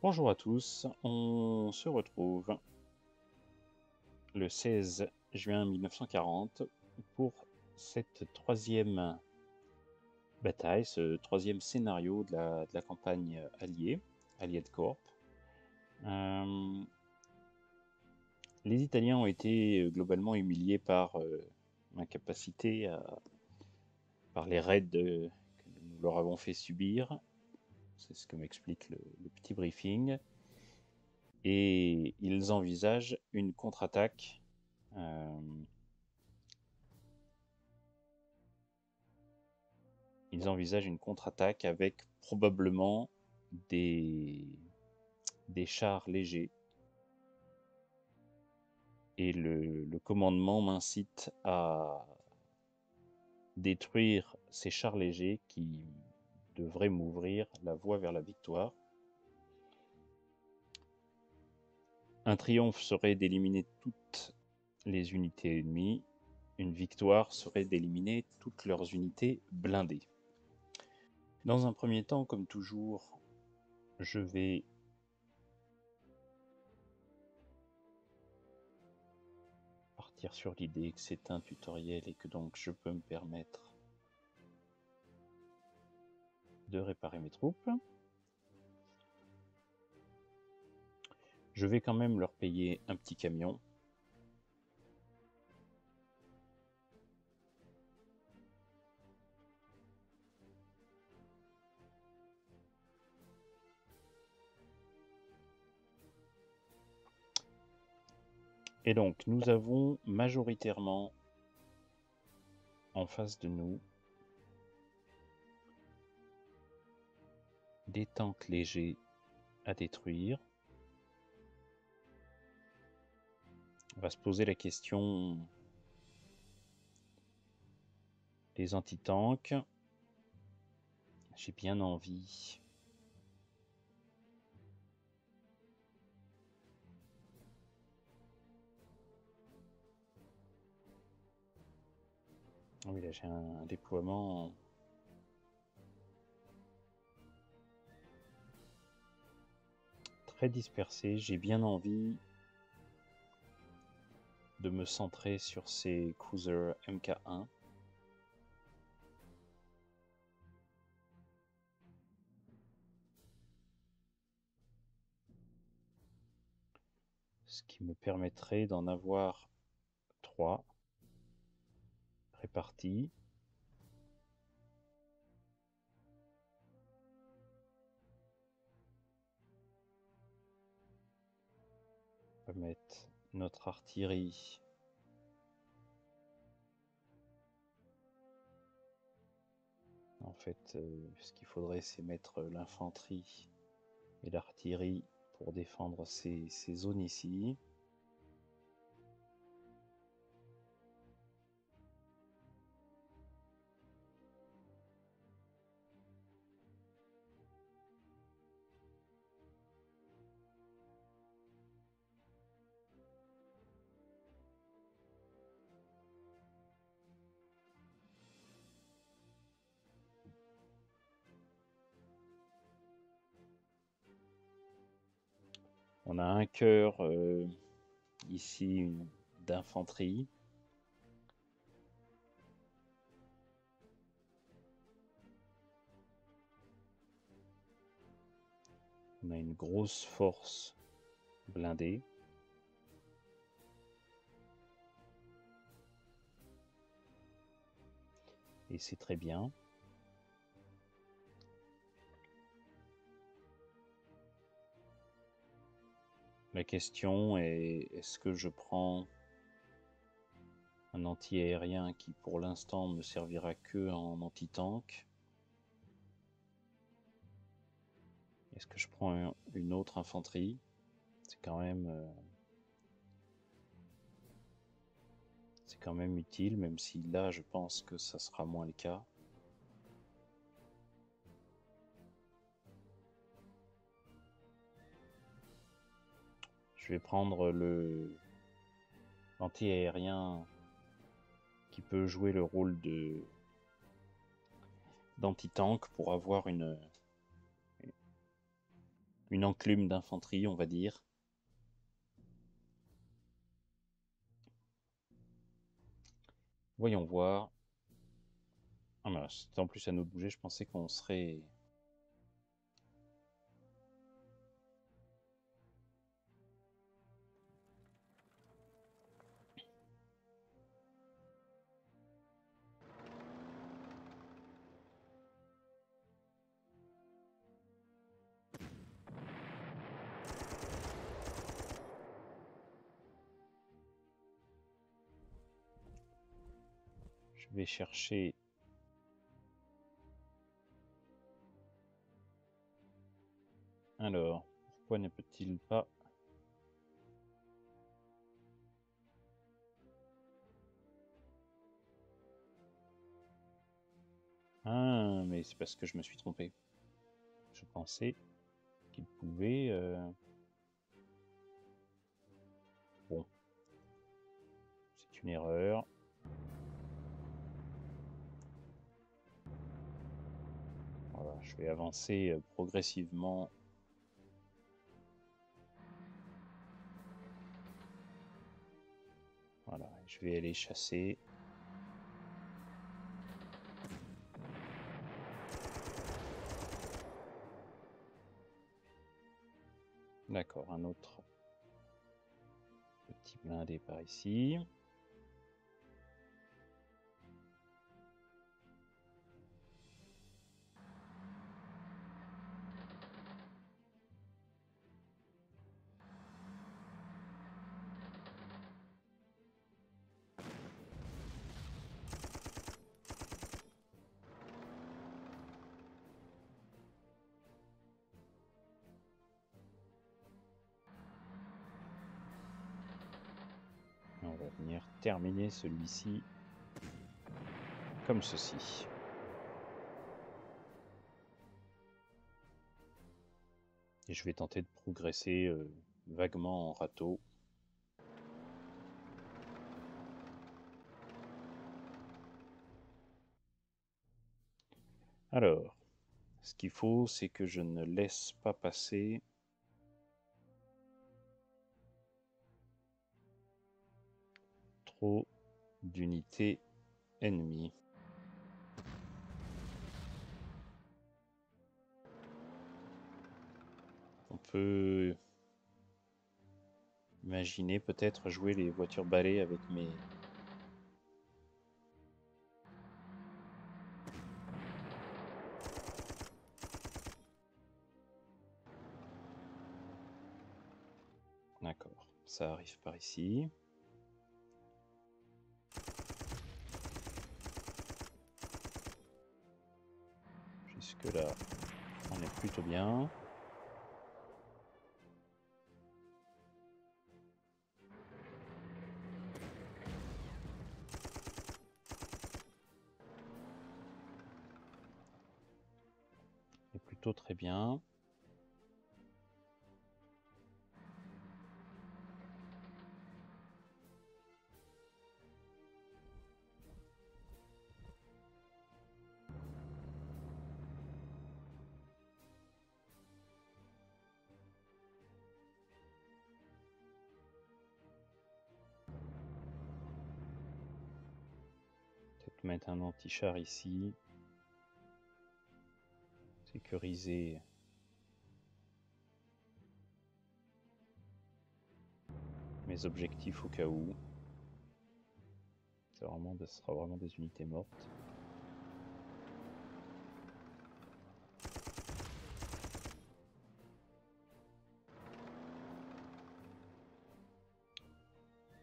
Bonjour à tous, on se retrouve le 16 juin 1940 pour cette troisième bataille, ce troisième scénario de la campagne alliée, Allied Corp. Les Italiens ont été globalement humiliés par l'incapacité, par les raids que nous leur avons fait subir. C'est ce que m'explique le petit briefing. Et ils envisagent une contre-attaque avec probablement des chars légers. Et le commandement m'incite à détruire ces chars légers qui devraient m'ouvrir la voie vers la victoire. Un triomphe serait d'éliminer toutes les unités ennemies. Une victoire serait d'éliminer toutes leurs unités blindées. Dans un premier temps, comme toujours, je vais partir sur l'idée que c'est un tutoriel et que donc je peux me permettre de réparer mes troupes. Je vais quand même leur payer un petit camion. Et donc, nous avons majoritairement en face de nous des tanks légers à détruire. On va se poser la question des anti-tanks. J'ai bien envie oui, là j'ai un déploiement très dispersé. J'ai bien envie de me centrer sur ces cruisers MK1. Ce qui me permettrait d'en avoir 3 répartis. On va mettre notre artillerie en fait, ce qu'il faudrait, c'est mettre l'infanterie et l'artillerie pour défendre ces zones ici. On a un cœur ici d'infanterie. On a une grosse force blindée. Et c'est très bien. La question est, est-ce que je prends un anti-aérien qui pour l'instant me servira que en anti-tank? Est-ce que je prends une autre infanterie? C'est quand même utile, même si là je pense que ça sera moins le cas. Je vais prendre l'anti-aérien qui peut jouer le rôle d'anti-tank pour avoir une une enclume d'infanterie, on va dire. Voyons voir. Ah mince, c'était en plus à nous de bouger, je pensais qu'on serait... Je vais chercher... Alors, pourquoi ne peut-il pas... Ah, mais c'est parce que je me suis trompé. Je pensais qu'il pouvait... Bon, c'est une erreur. Voilà, je vais avancer progressivement. Voilà, je vais aller chasser. D'accord, un autre petit blindé par ici. On va venir terminer celui-ci comme ceci. Et je vais tenter de progresser vaguement en râteau. Alors, ce qu'il faut, c'est que je ne laisse pas passer trop d'unités ennemies. On peut imaginer peut-être jouer les voitures balais avec mes... D'accord, ça arrive par ici. Jusque là, on est plutôt bien. Et plutôt très bien. Peut-être mettre un anti-char ici. Sécuriser mes objectifs au cas où. Ce sera vraiment des unités mortes.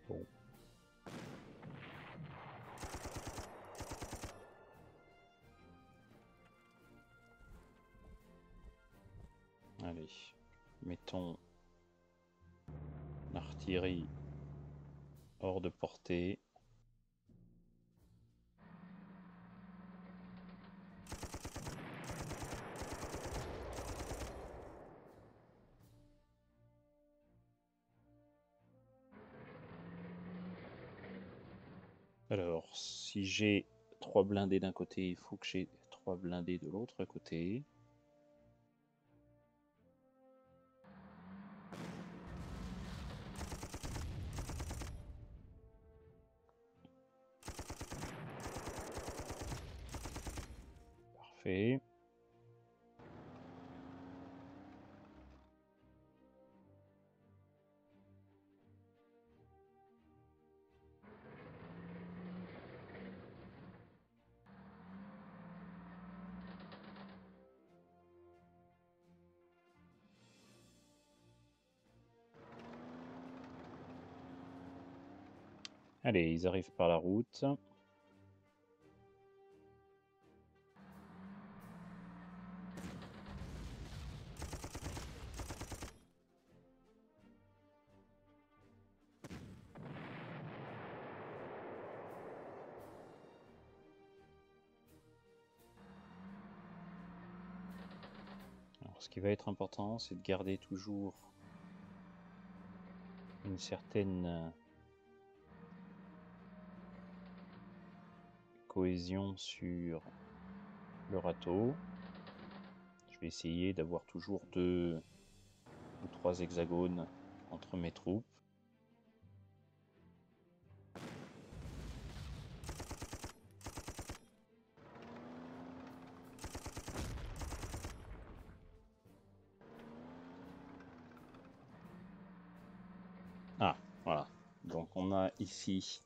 Bon. Allez, mettons l'artillerie hors de portée. Alors, si j'ai 3 blindés d'un côté, il faut que j'ai 3 blindés de l'autre côté. fait. Allez, ils arrivent par la route. Alors, ce qui va être important, c'est de garder toujours une certaine cohésion sur le râteau. Je vais essayer d'avoir toujours 2 ou 3 hexagones entre mes troupes. Ah, voilà. Donc on a ici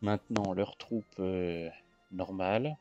maintenant leurs troupes normales.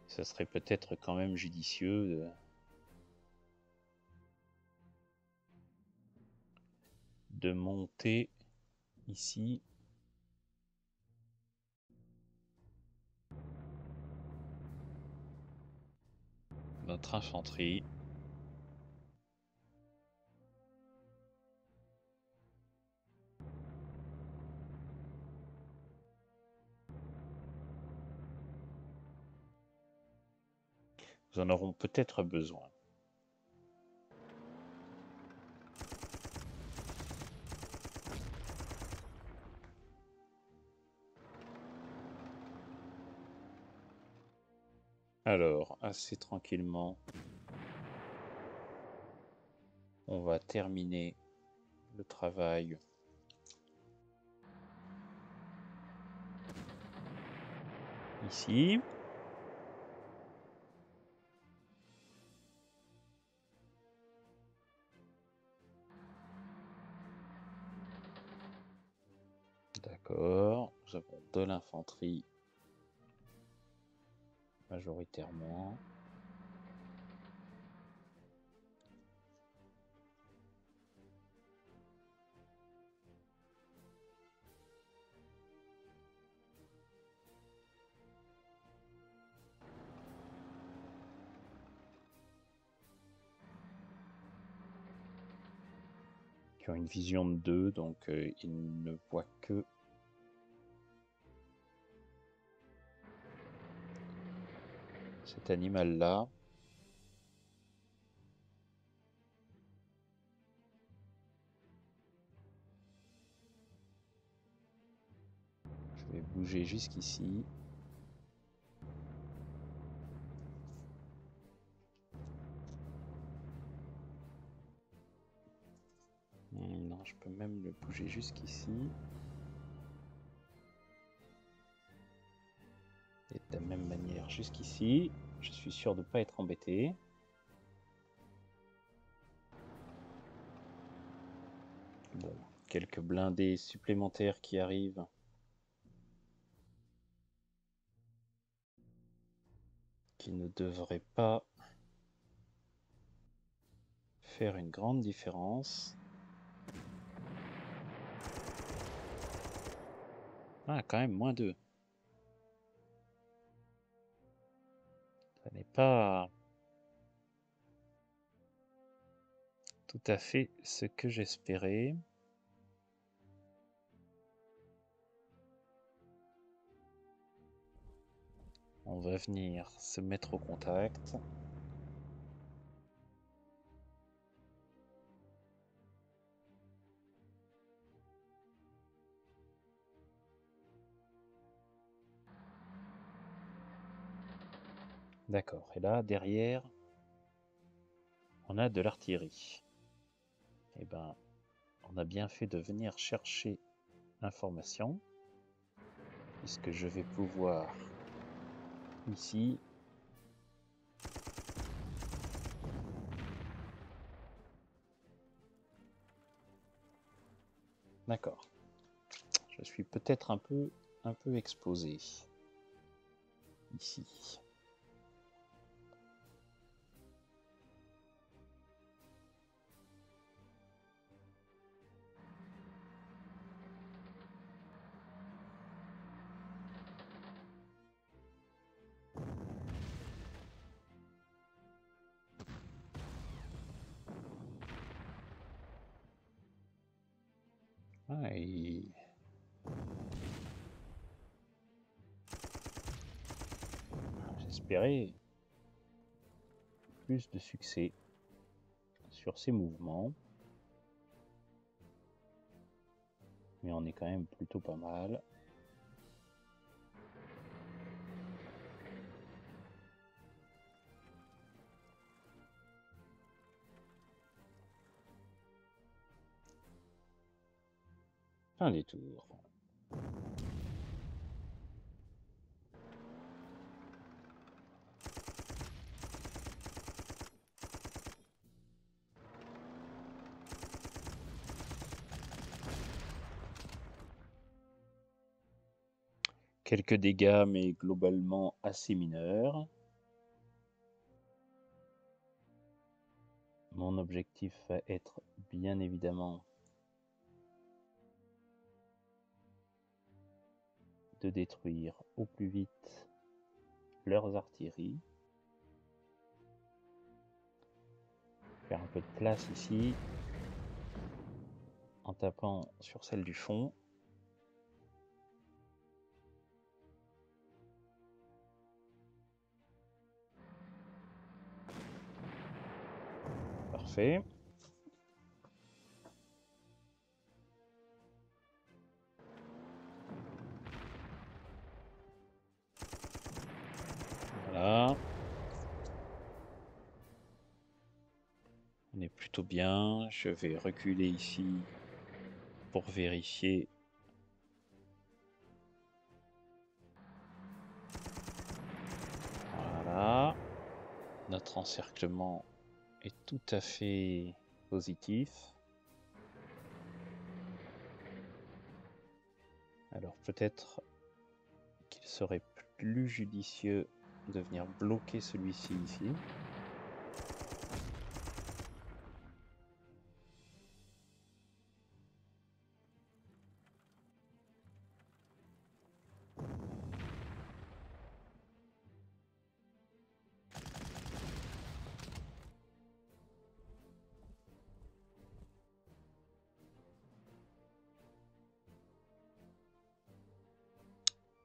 Ça serait peut-être quand même judicieux de monter ici notre infanterie. Nous en aurons peut-être besoin. Alors, assez tranquillement, on va terminer le travail ici. D'accord, nous avons de l'infanterie majoritairement. Qui ont une vision de 2, donc ils ne voient que cet animal-là. Je vais bouger jusqu'ici. Non, je peux même le bouger jusqu'ici. Et de la même manière jusqu'ici. Je suis sûr de ne pas être embêté. Bon, quelques blindés supplémentaires qui arrivent. Qui ne devraient pas faire une grande différence. Ah, quand même, moins 2. Ça n'est pas tout à fait ce que j'espérais. On va venir se mettre au contact. D'accord, et là, derrière, on a de l'artillerie. Eh ben, on a bien fait de venir chercher l'information. puisque je vais pouvoir ici d'accord. Je suis peut-être un peu exposé ici. Ah, et j'espérais plus de succès sur ces mouvements, mais on est quand même plutôt pas mal. Fin des tours. Quelques dégâts, mais globalement assez mineurs. Mon objectif va être bien évidemment de détruire au plus vite leurs artilleries. Faire un peu de place ici en tapant sur celle du fond. Parfait. Voilà. On est plutôt bien. Je vais reculer ici pour vérifier. Voilà. Notre encerclement est tout à fait positif. Alors peut-être qu'il serait plus judicieux de venir bloquer celui-ci ici.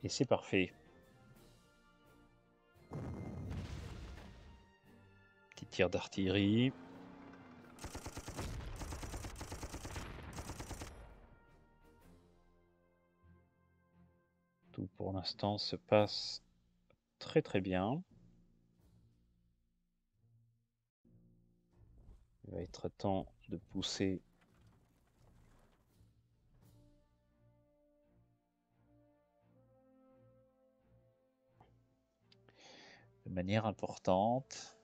Et c'est parfait. Petit tir d'artillerie. Tout pour l'instant se passe très très bien. Il va être temps de pousser de manière importante.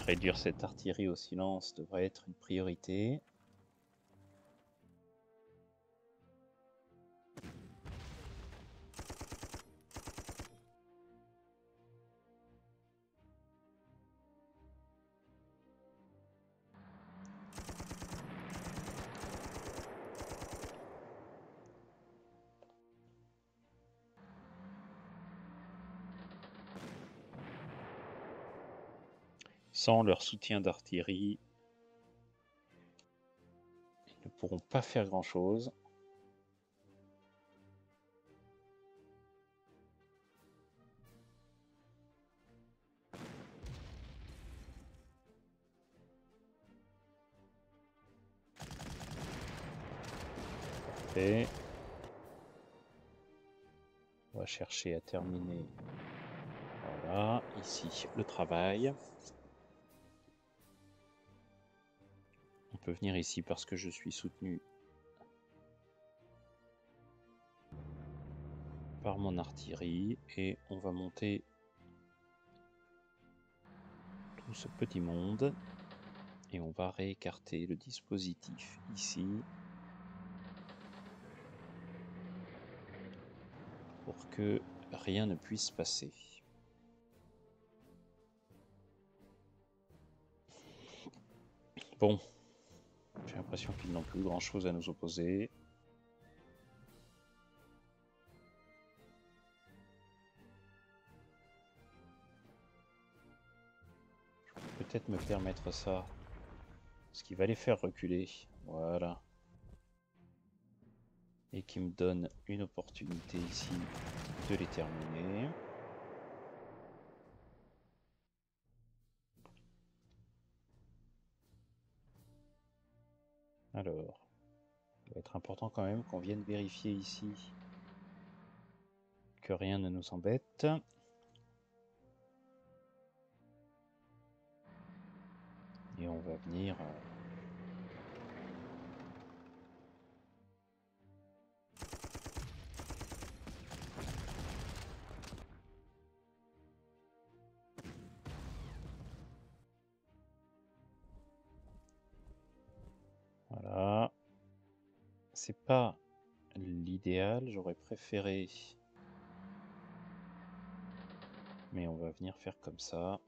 Réduire cette artillerie au silence devrait être une priorité. Sans leur soutien d'artillerie, ils ne pourront pas faire grand-chose. Parfait. On va chercher à terminer. Voilà, ici le travail. peux venir ici parce que je suis soutenu par mon artillerie et on va monter tout ce petit monde et on va réécarter le dispositif ici pour que rien ne puisse passer. Bon, j'ai l'impression qu'ils n'ont plus grand chose à nous opposer. Je peux peut-être me permettre ça, ce qui va les faire reculer, voilà. Et qui me donne une opportunité ici de les terminer. Alors, il va être important quand même qu'on vienne vérifier ici que rien ne nous embête. Et on va venir... Voilà. C'est pas l'idéal, j'aurais préféré... Mais on va venir faire comme ça.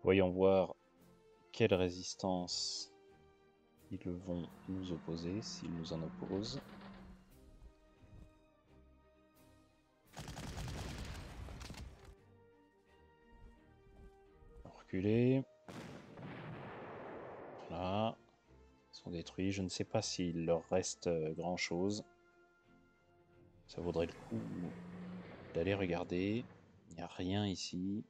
Voyons voir quelle résistance ils vont nous opposer, s'ils nous en opposent. Reculer. Voilà. Ils sont détruits. Je ne sais pas s'il leur reste grand chose. Ça vaudrait le coup d'aller regarder. Il n'y a rien ici.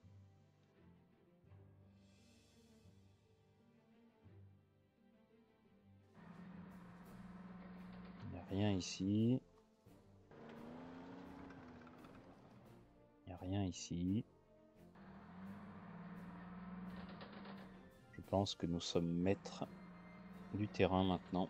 Il n'y a rien ici. Il n'y a rien ici. Je pense que nous sommes maîtres du terrain maintenant.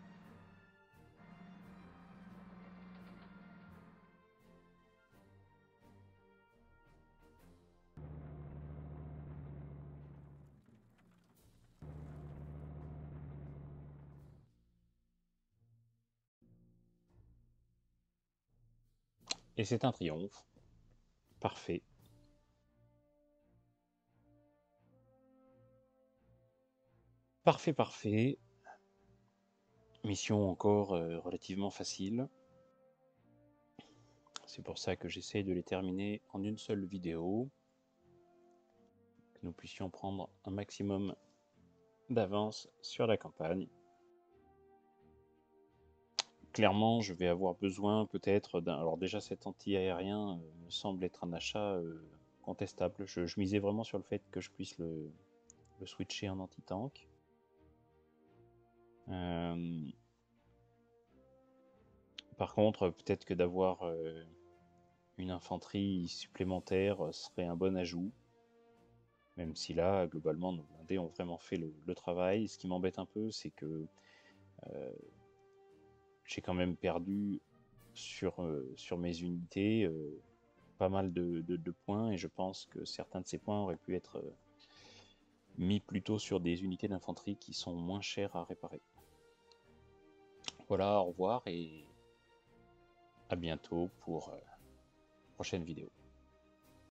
Et c'est un triomphe. Parfait. Parfait, parfait. Mission encore relativement facile. C'est pour ça que j'essaye de les terminer en une seule vidéo. Que nous puissions prendre un maximum d'avance sur la campagne. Clairement, je vais avoir besoin peut-être d'un... Alors déjà, cet anti-aérien me semble être un achat contestable. Je misais vraiment sur le fait que je puisse le switcher en anti-tank. Par contre, peut-être que d'avoir une infanterie supplémentaire serait un bon ajout. Même si là, globalement, nos blindés ont vraiment fait le travail. Ce qui m'embête un peu, c'est que j'ai quand même perdu sur mes unités pas mal de points, et je pense que certains de ces points auraient pu être mis plutôt sur des unités d'infanterie qui sont moins chères à réparer. Voilà, au revoir et à bientôt pour une prochaine vidéo.